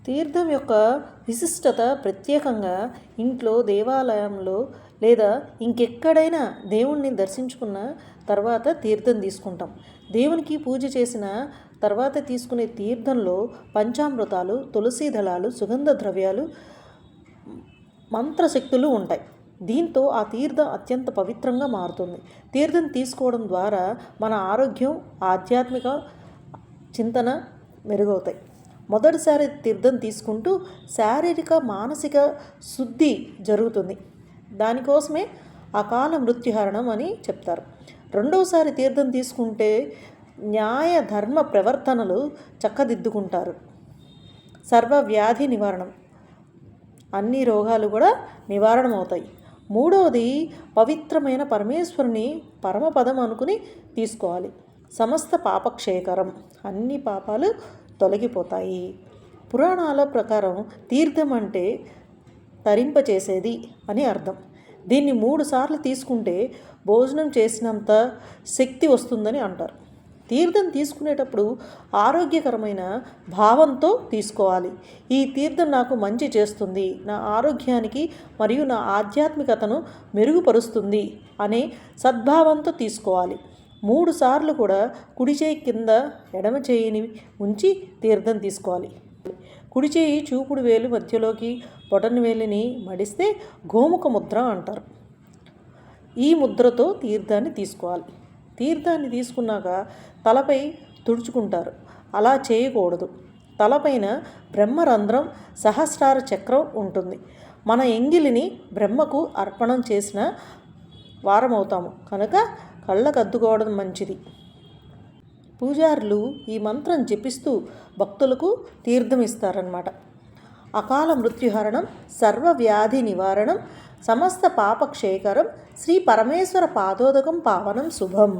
తీర్థం యొక్క విశిష్టత ప్రత్యేకంగా ఇంట్లో, దేవాలయంలో లేదా ఇంకెక్కడైనా దేవుణ్ణి దర్శించుకున్న తర్వాత తీర్థం తీసుకుంటాం. దేవునికి పూజ చేసిన తర్వాత తీసుకునే తీర్థంలో పంచామృతాలు, తులసీ దళాలు, సుగంధ ద్రవ్యాలు, మంత్రశక్తులు ఉంటాయి. దీంతో ఆ తీర్థం అత్యంత పవిత్రంగా మారుతుంది. తీర్థం తీసుకోవడం ద్వారా మన ఆరోగ్యం, ఆధ్యాత్మిక చింతన మెరుగవుతాయి. మొదటిసారి తీర్థం తీసుకుంటూ శారీరక, మానసిక శుద్ధి జరుగుతుంది. దానికోసమే అకాల మృత్యుహరణం అని చెప్తారు. రెండవసారి తీర్థం తీసుకుంటే న్యాయ ధర్మ ప్రవర్తనలు చక్కదిద్దుకుంటారు. సర్వవ్యాధి నివారణం, అన్ని రోగాలు కూడా నివారణమవుతాయి. మూడవది పవిత్రమైన పరమేశ్వరుని పరమపదం అనుకుని తీసుకోవాలి. సమస్త పాపక్షయకరం, అన్ని పాపాలు తొలగిపోతాయి. పురాణాల ప్రకారం తీర్థం అంటే తరింపచేసేది అని అర్థం. దీన్ని 3 సార్లు తీసుకుంటే భోజనం చేసినంత శక్తి వస్తుందని అంటారు. తీర్థం తీసుకునేటప్పుడు ఆరోగ్యకరమైన భావంతో తీసుకోవాలి. ఈ తీర్థం నాకు మంచి చేస్తుంది, నా ఆరోగ్యానికి మరియు నా ఆధ్యాత్మికతను మెరుగుపరుస్తుంది అనే సద్భావంతో తీసుకోవాలి. 3 సార్లు కూడా కుడి చేయి కింద ఎడమ చేయిని ఉంచి తీర్థం తీసుకోవాలి. కుడి చేయి చూపుడు వేలు మధ్యలోకి బొటన వేలిని మడిస్తే గోముఖ ముద్ర అంటారు. ఈ ముద్రతో తీర్థాన్ని తీసుకోవాలి. తీర్థాన్ని తీసుకున్నాక తలపై తుడుచుకుంటారు. అలా చేయకూడదు. తలపైన బ్రహ్మరంధ్రం, సహస్రార చక్రం ఉంటుంది. మన ఎంగిలిని బ్రహ్మకు అర్పణం చేసిన వారమవుతాము కనుక కళ్ళకద్దుకోవడం మంచిది. పూజారులు ఈ మంత్రం జపిస్తూ భక్తులకు తీర్థం ఇస్తారన్నమాట. అకాల మృత్యుహరణం, సర్వవ్యాధి నివారణం, సమస్త పాపక్షయకరం, శ్రీ పరమేశ్వర పాదోదకం పావనం శుభం.